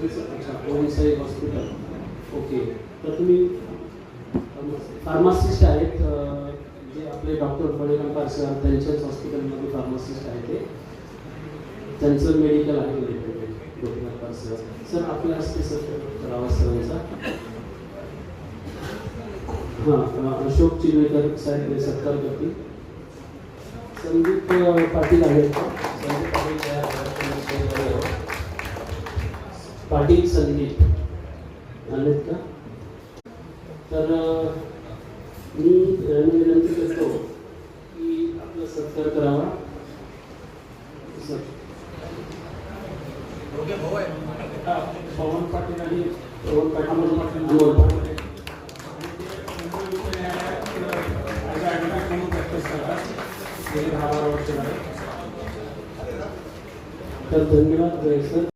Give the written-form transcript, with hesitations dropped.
अच्छा ओम Sai hospital. Okay. तर तुम्ही फार्मासिस्ट आहेत जे आपले डॉक्टर बळीराम पारसर त्यांच्याच हॉस्पिटलमध्ये फार्मासिस्ट आहेत ते. त्यांचं मेडिकल आहे डॉक्टर पारसर सर. आपल्या हस्ते सत्कार करावा सरांचा. हां अशोक चिलवेकर साहेब सत्कार करतील. संदीप पाटील आहेत का? संदीप पाटील संदीप आलेत का? तर मी विनंती करतो की आपला सत्कार करावा. पवन पाटील आणि पवन पाटील अमोल पाटील तर धन्यवाद सर.